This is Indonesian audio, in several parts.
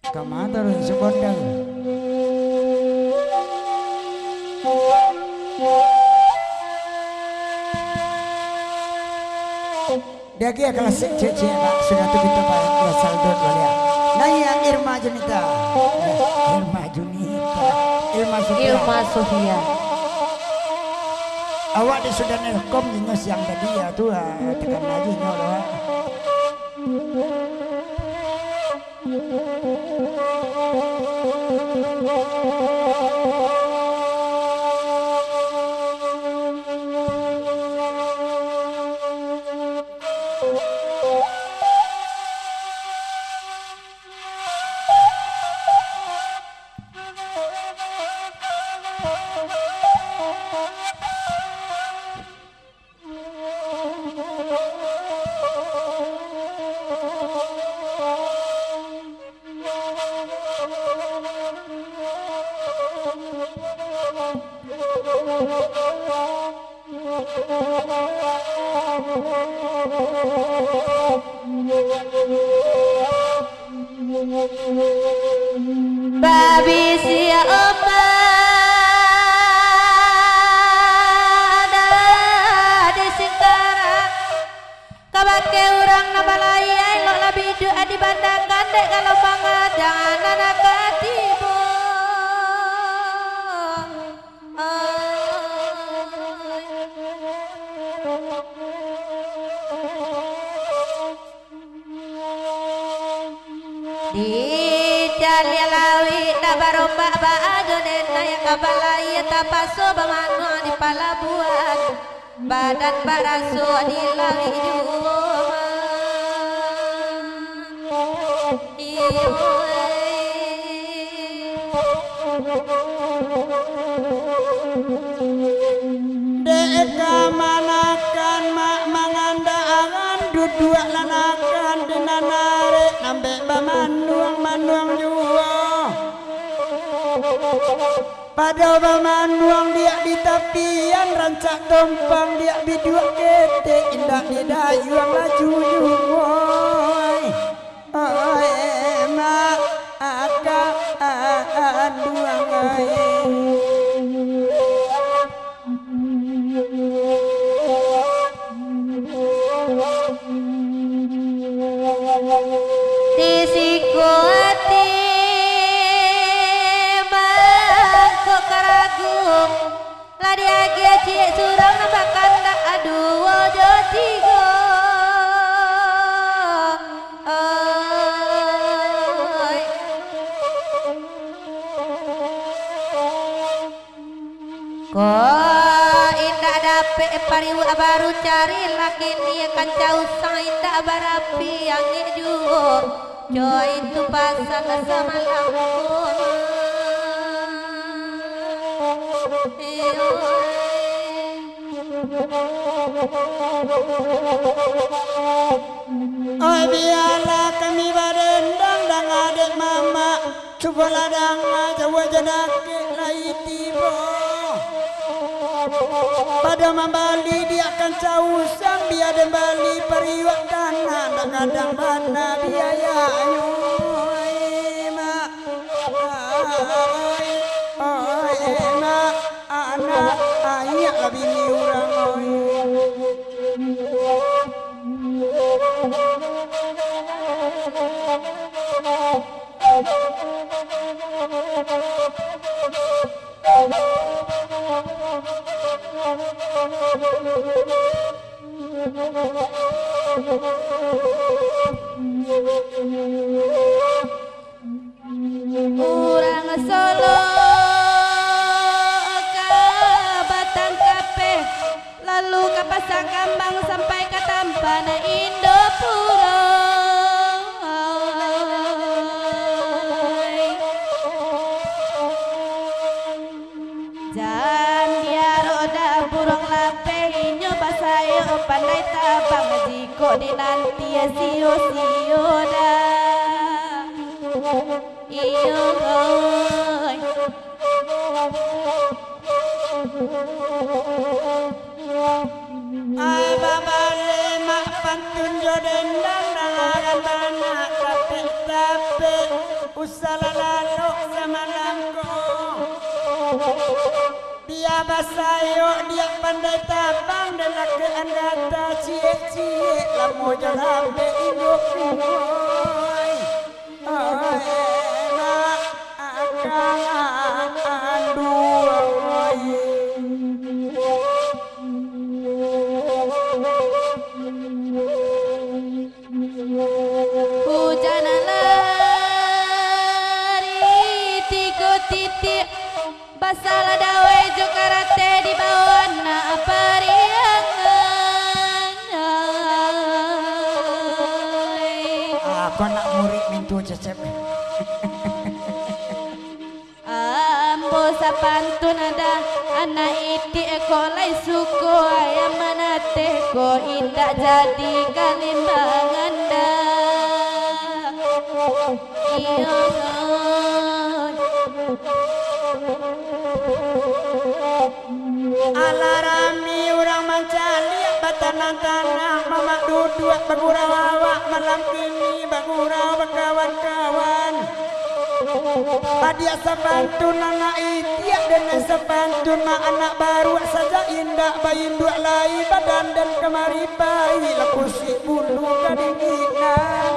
Kamator sebondang. Dia kia klasik cece pak sudah tuh kita pak asal dot walia. Naya Irma Junita. Irma Junita. Irma Sofia. Awak di sudah nelkom nyos yang tadi ya tuh tekan lagi nyolo. Babi sia oma ada di Singkara kabake urang nabalaya lo labidu adi bandang gandek kalau mangadang anak katibu Jalilawi tabaromba baajo dena yang kabalaya tapaso bamanu di palabuan badan barasu di lawi Deka manakan mak mangandaangan duduk lanakan denanare nambe manuang jua pada manuang dia di tapian rancak dompang dia bidua kete indah di dayuang laju juwoy oi mak akan duang ladi agi cie surang nabakan tak aduh ojo tigo kok indah dapet pariu baru cari laki ni kan jauh sang indah barapi yang hijau coy itu pasang sama lampu oi biarlah kami barendang dang adik mama coba ladang jawa janake lai tiba pada membali dia akan causang dia dan bali periwak tanah dan kadang mana biaya mak mak anak ayak lebih ni orang Urang Solo ke Batang Kape lalu ke Pasar Kambang sampai ke Tampana Indopuro jan dia roda burung lape inyo basayo pandai tabang jiko dinanti sio-sio dah iyo oi ai babale mak pantun jodendang dangaran tanah tapi usalalalo samalangko dia basayo dia pandai tabang dan laki anggata cie-cie lamu jalan be induk kumoy mak akan duoy hujan lari tiga titik basal dawe jokarate di bawah na pariangan aku nak murid mintu cecep ambo sapantun ada anak iti ekolai suku ayam manate ko indak jadi kalimbangan dah iya alarami orang mencari batanan tanah mama duduk bagurau awak malam kini bagurau berkawan-kawan padia sepantun anak itiak dengan sepantun ma anak baru saja indah bayi dua lai badan dan kemari bayi lakusi bulu kadinginan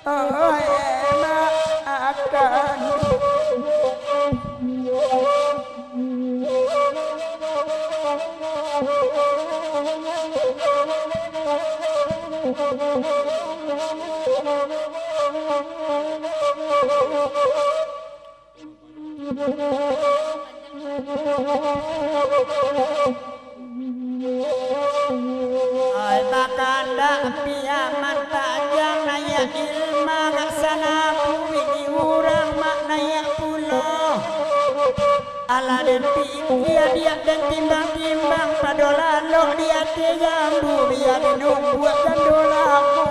oh emak akan ay bakanda piaman tajang naya ilma laksana bumi diurang maknaya pulau ala dan pikir dia dan timbang-timbang padolalo dia jambu biar nunggu kandolaku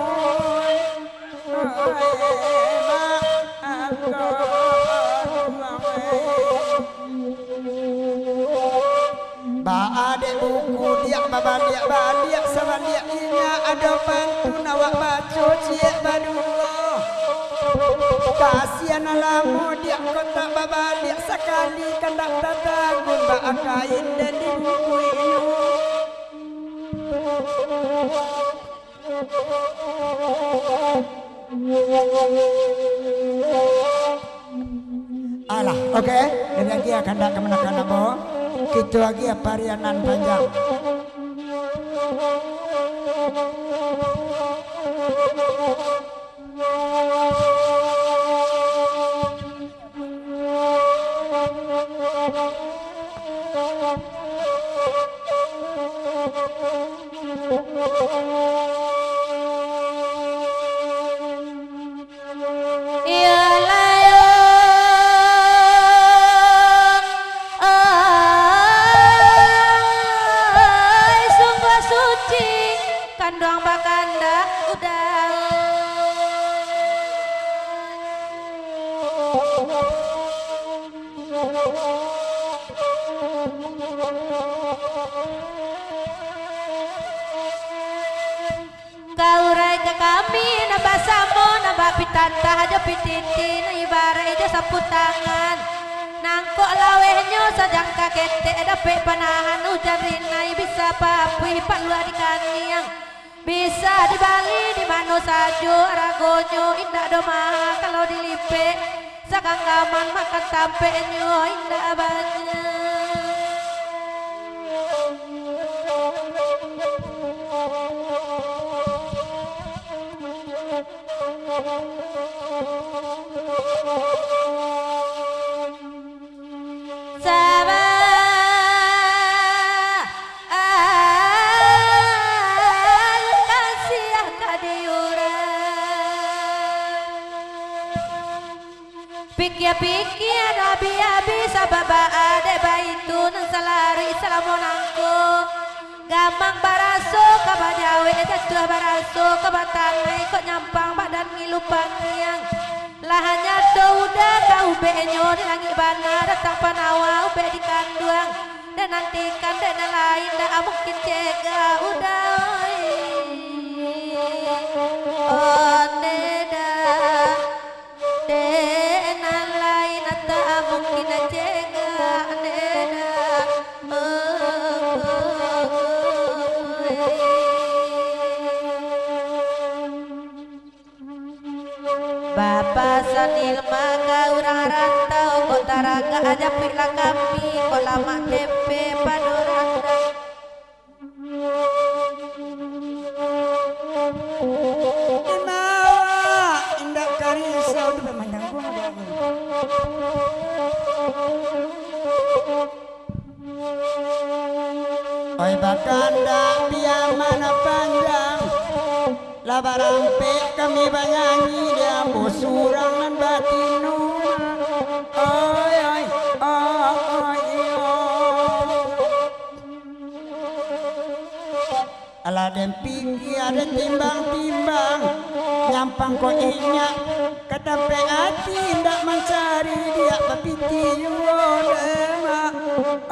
ba adek buku dia babaliak baliak sabaliak inya ada pantun awak baca ciek badua kasihan alamu dia kota babaliak sekali kandak tatagun ba akain dan di buku ini alah oke dan lagi akan tak kemenakan apa kita lagi parianan panjang kandang bakanda udah kaurai ke kami nabah samo nabah pitanta aja pititi ibarat itu sapu tangan nangkok lawehnya sajang kakete dapet panahan hujan rinai bisa papi pak luar di kaniang bisa di Bali di mana saja ragonyo indah doma kalau dilipe sakanggaman makan tampeknya indah banyak pikir abi sababa ade baitu nang salari salamonangko gamang baraso kabajawe jatuh baraso kabatangai kok nyampang badan ngilupang yang lahannya udah kau benyo di langit bana datang panawa ube di kanduang dan nantikan dan lain dah mungkin cegah udah oh neda pasan ilma ka urang rantau kota raga aja pila kami kolama tepe padoranda Imawa indak karisau tu memandang gua ada. Oi bakanda dia mana panjang labarampe kami banyanyi dia bosurang dan batinu oi oi oi ala den pikir ada timbang-timbang nyampang ko inya katampe hati ndak mencari dia papiti yuodema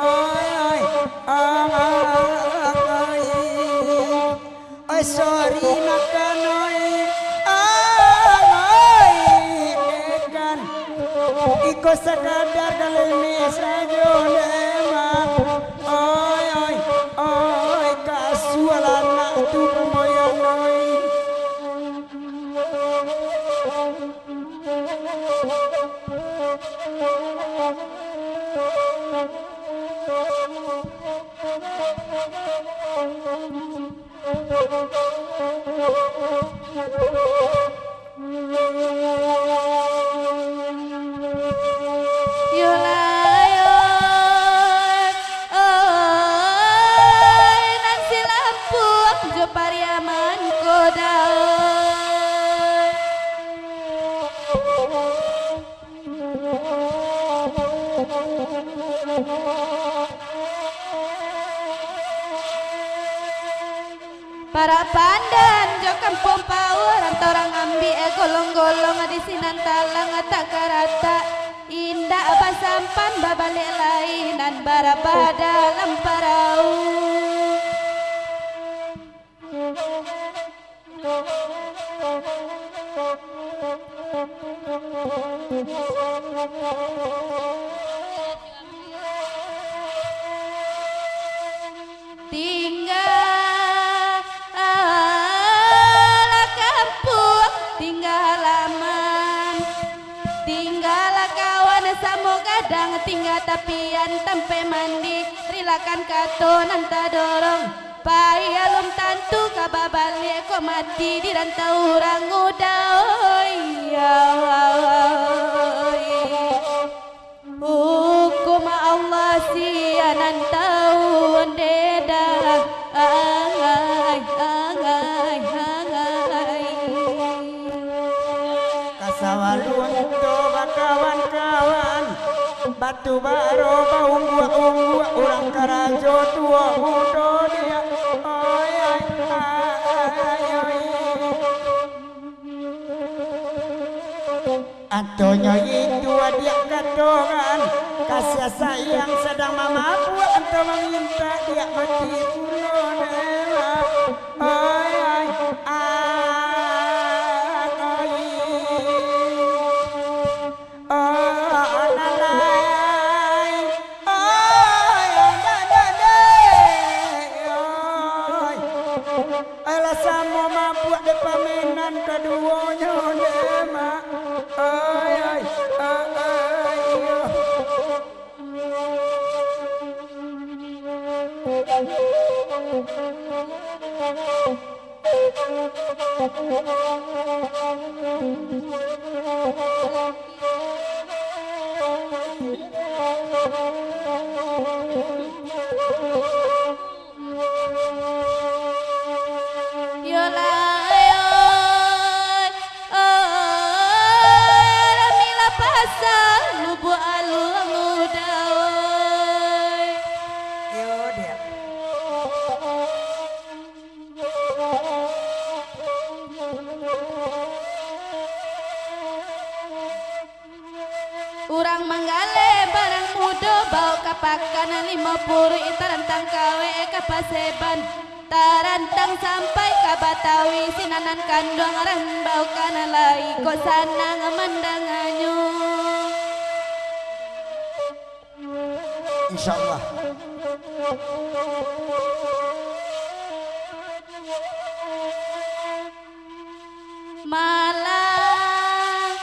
oi oi oi oi sorry nakanoi oi ekan iko sekadar kalemi sajo nema oi oi oi kasualana tu moyanoi para pandan jo kampung power antorang ambi golong-golong di sinan talang tak karata indah apa sampan babalik lainan baraba dalam parau tinggal tapian tempe mandi rilakan katonan tak dorong payalum tantu kababalik kok mati di rantau orang udai hukum Allah sianan tahun deda kasawalun coba kawan-kawan batu baro unggua orang karajo tua mudo dia oi oi oi Antonio itu dia katongan kasih sayang sedang mama buat anto meminta dia mati kulonela oi oi sama mampu de pamenan keduanya nema ay ay Urang manggale barang muda bau kapakan 50 itarantang kawe kapaseban tarantang sampai ka Batawi sinanan kandung ran bau kana lai ko sanang mandanganyo insyaallah malang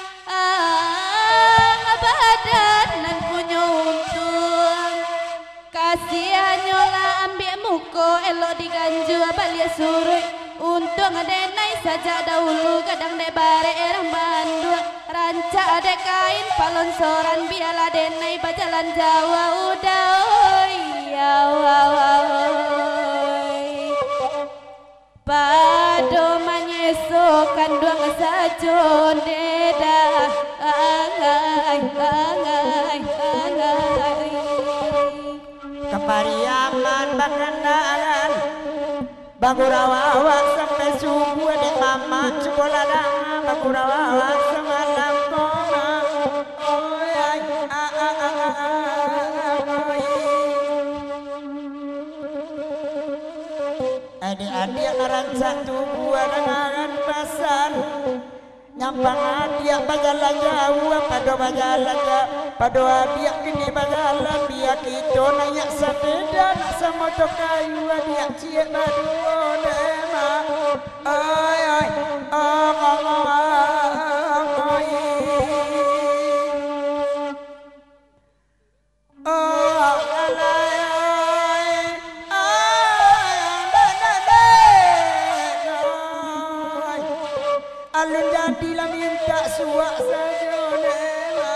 elok diganju balik surut untung denai saja dahulu kadang de bare mandu rancak de kain palonsoran biala denai bajalan Jawa udah oi ya pado manyesokan duang sajon deda angai kepariaman bakandalan bagurawawa sampai subuh dek mama sekolah danga bagurawawa semalam koma oi adik-adik ngerancak tubuh dengan pasan nyampang adik bajalan jauh pada bajalan pada adik kini bajalan biar kita naik sepeda nak semotor kayu adik ciek berdua nema ay alun jadilah minta suak saja nema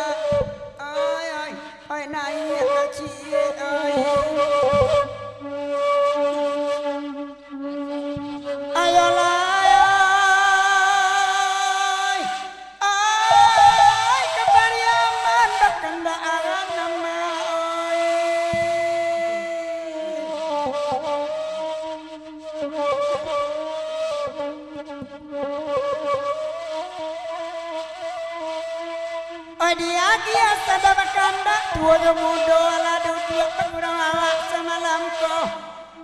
ay naik nak ciek ayolah kepariaman bakandaan nama dia kiasa dah bakanda tua do mudo ala do tiap pengurang awak semalam ko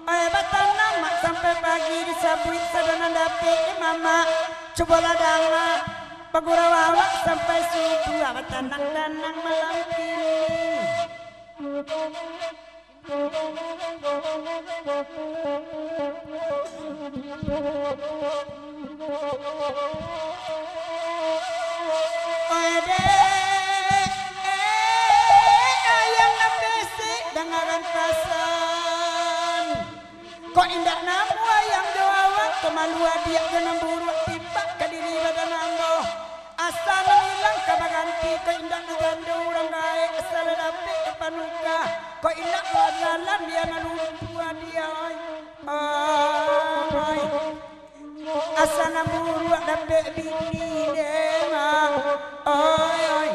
batang nama sampai pagi disabuit sadana dapet mama coba ladanga pengurang awak sampai subuh awak tanang malam kini dengaran pasan kok indah namu ayam doawak kemalu dia jangan buruk tipak ke diri badan nambo asal hilang kabaganti kok indah ngegandu orang gae asal dapet ke panuka kok indah ngalalan dia nalumpu dia ay asal buruk dapet bini demang ay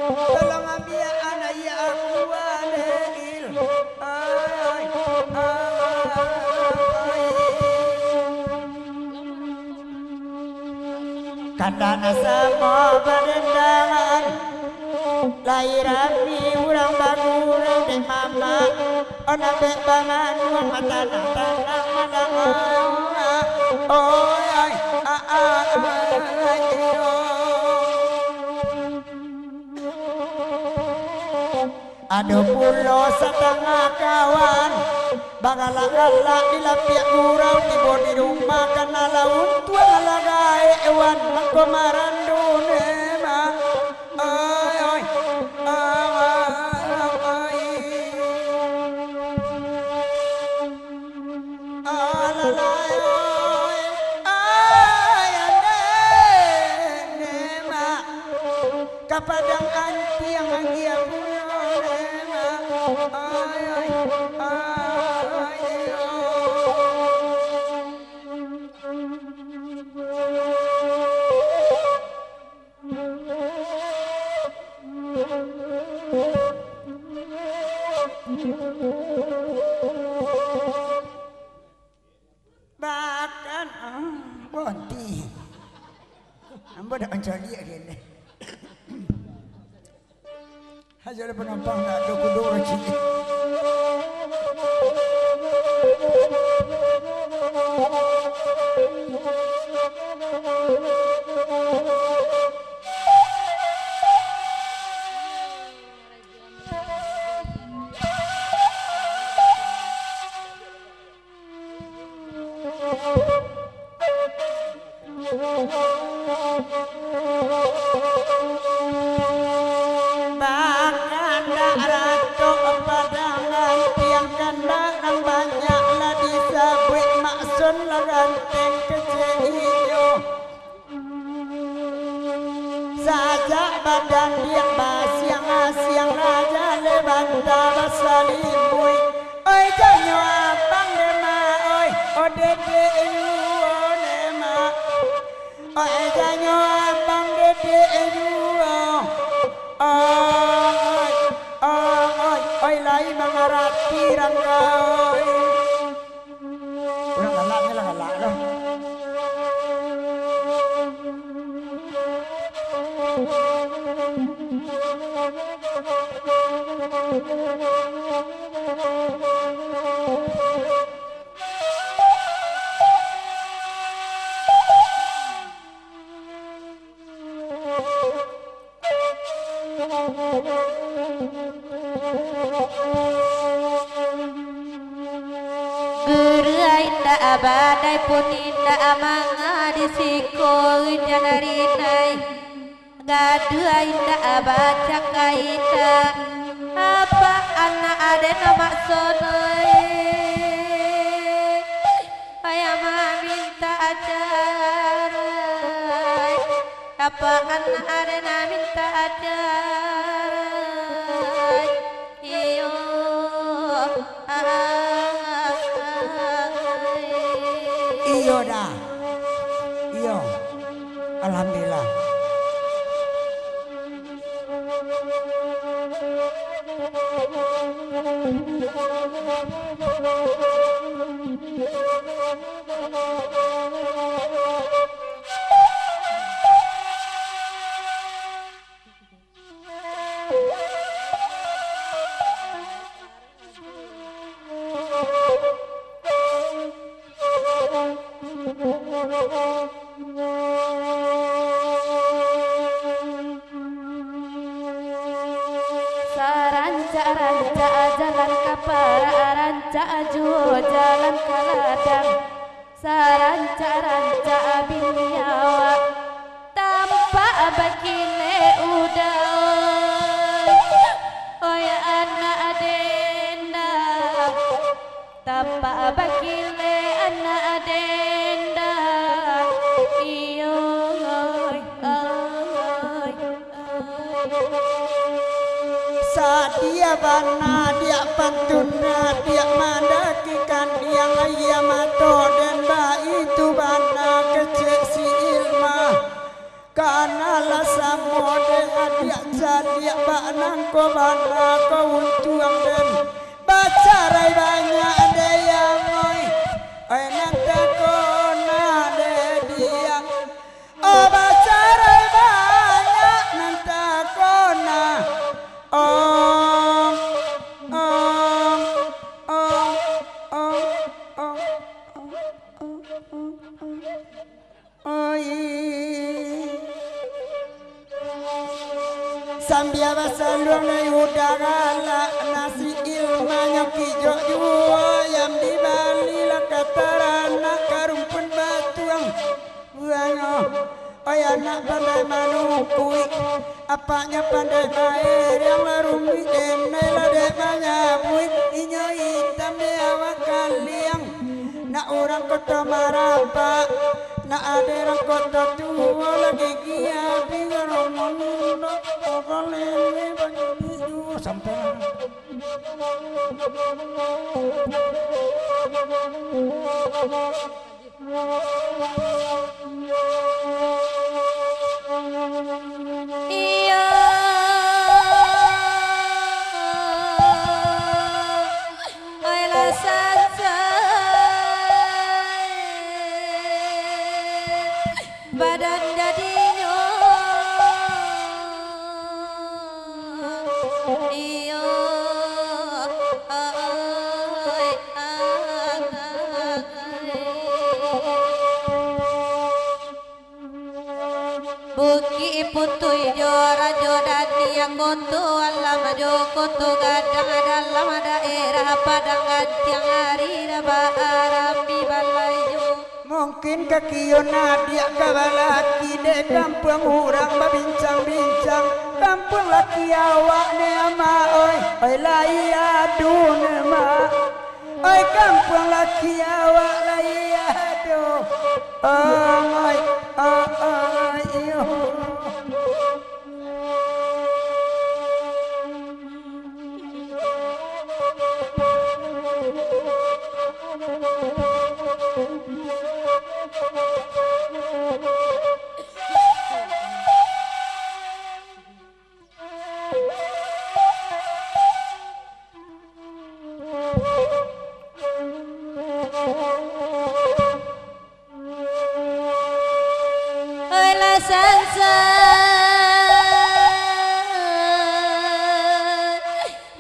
tolong ambil anak ya aku anil kandana sama barendangan lahiran di urang bagurang di mama ona be bangan uang mata tanang malang ay ada pulau setengah kawan bagala-gala di lapiak gurau tiba di rumah karena laun tua ngalagai ewan makomaran dunema ay kapadang anti yang anggia pulau bahkan bonti ambo dah mencari dia hajar penampang nak dua cik. ratu padangan tiang kendaraan banyaklah disabui maksud laranteng kecil hijau sajak badan dia siang raja lebanta basalimui oi janyo abang dema oi odede nema oi janyo abang dede oi lai mangarati ranggai orang galaknya lah galak loh indah badai pun indah manga disiko janarinai gadua indah baca kaita apa anak ada nama sonoi ayam minta acara apa anak ada nama minta acara iyo iyo dah iyo alhamdulillah Ranca jalan kapara ranca juo jalan kaladang saranca biniawa tanpa bakile udah oi anak adenda tanpa bakile anak adenda iyo dia bana dia pantuna dia mandakikan yang ayam mato dan itu bana kecil si ilma karena lah samode dia jadi bana ko bana ko untuang dan baca rai banyak ada yang oi nanti ko na de dia oh baca rai banyak nanti ko na Sambia basalong na udara nasi ilmanya kijo jua yang di Bali la katarana karumpun batuang buango oi anak pandai manukui apanya pandai main yang larumi denai la demanya buik inyo hitam de awak kaliang na orang kota marapa na ada orang kota tua lagi kia bingung monuno okolele banyak biru sampai iya ayolah saja badan jadinya iya buki putui jora jodani yang koto alam jokoto gadang dalam daerah padang tiang hari rabarambi balayu mungkin kekiona dia kabalaki de kampung orang babincang-bincang kampung laki awak ne ama oi lai aduh nama oi kampung laki awak lai aduh oi yo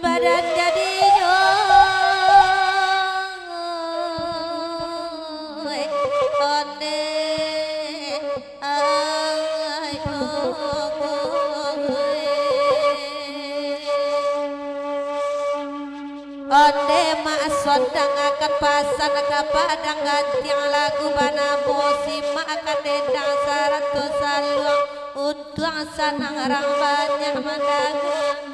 badan jadi joy onde ay onde mak sondang akan pasan ke padang gantiang lagu bana bosi mak akan dendang saratus saluang untuk sanang orang banyak mendagang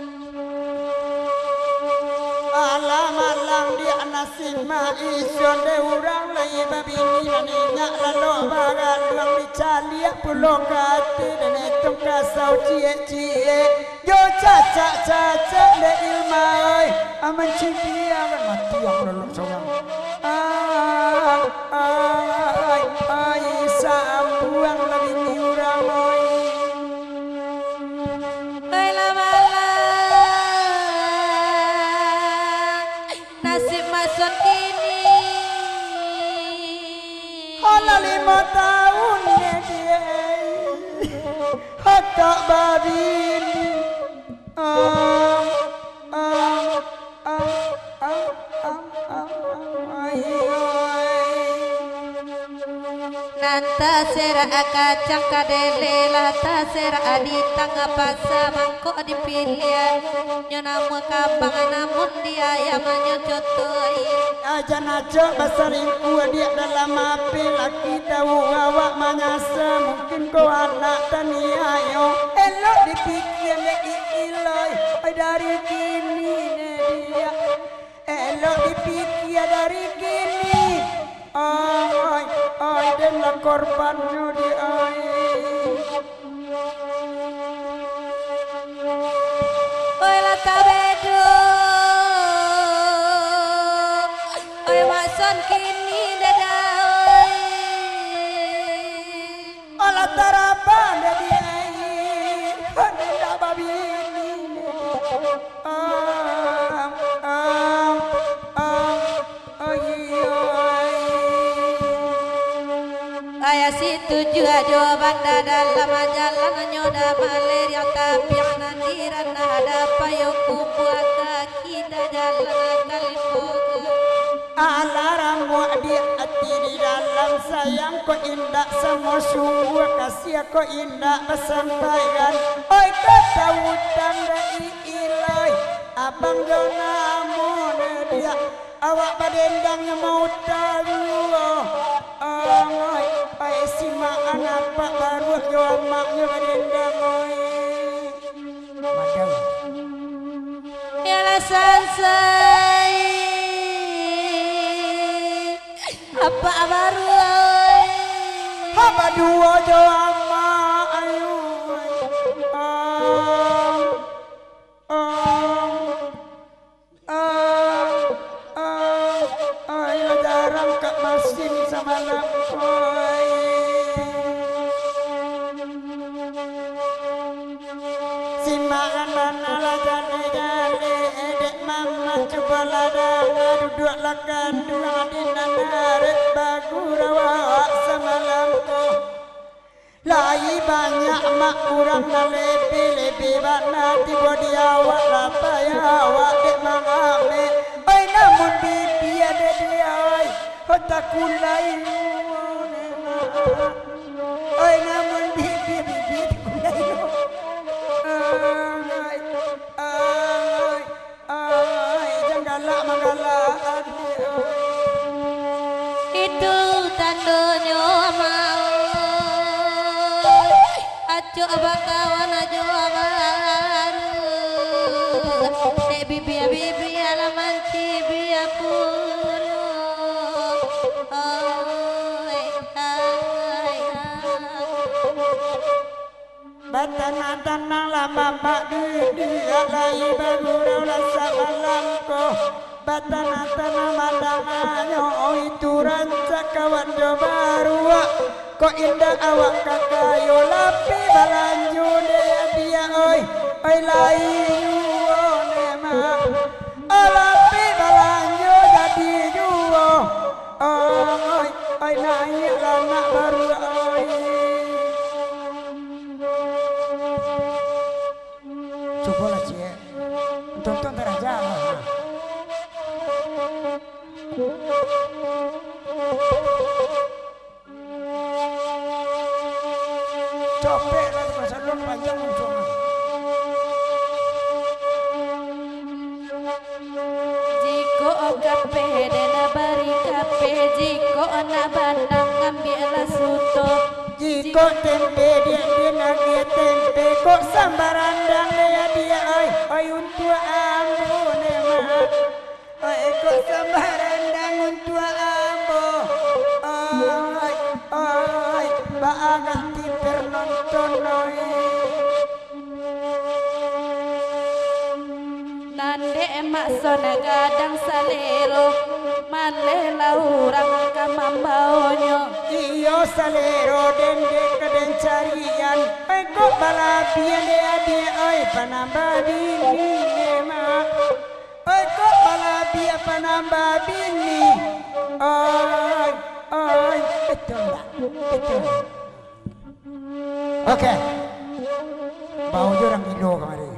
alam dia nasib ma ison de urang lai babini nanya lalu bagan luang dicalia pulau kati dan itu kasau cie yo caca de ilmai aman cipiang kan mati yang lalu seorang ai sambuang labini urang oi Hala 5 tahun dia hakak babini nanta sera kacang kadele lata sera adi tangga pasa mangko dipilih nyona kabang namun dia yang menyocotoi aja naco basaring gua dia dalam api laki tahu awak manyasa mungkin kau anak tani ayo elok dipikir iloi dari kini dia elok dipikir dari kini oi dan la korbannya di oi la tabedo oi mason kini dadai ala tarapan di hendak babini Ayah situ juga jawaban dalam jalan nyoda malaria tapi yang nanti rana ada payung buat kaki jalan kalipoga alarm dia hati di dalam sayang kau indah sama sungguh kasih kau indah sampaikan oi kata hutan dari ilai abang jonamu dia awak badendangnya mau tahu oi simak anak pak baru jawab maknya badendang oi madang ya sansai apa baru apa dua jawab mak ayo jarang kak masin sama lampoi simakan mana lah jale edek mama coba ladang duduk lakan dua di narik bagu rawa sama lampu lai banyak mak kurang na lebih bana tiba di awak lapai awak dek mangame oi namun bibi ada dia oi hotakulai oi namun bibi kulai janganlah manggalak itu tandonyo mau acu abakawan ajo abaru dek bibi Batana lama mak dia lai bagurau rasa malamko. Batana madanganyo itu ranca kawan jo barua. Kok indah awak kakayo lapi balanju dia oi lai yuo nema. Lapi balanju jadi yuo. Oi naik lana baru oi. Coba lah cie, tonton teraja lah. Copek lah pasal long panjang muncul. Jiko kape dena bari kape jiko na bandang ngambil suto. Jiko tempe dia nagi tempe kok sambarandang dia oi untuk ambo nema. Oi kok sambarandang untuk ambo. Oi baagat tiper nonton oi. Nande emak sona gadang salero malela urang kamambaonyo. Iyo salero dende kaden carian. Oi kok balapian dia oi panambah bini nema. Oi kok balapia panambah bini. Oi betul tak? Betul. Oke. Bau jurang Indo kemarin.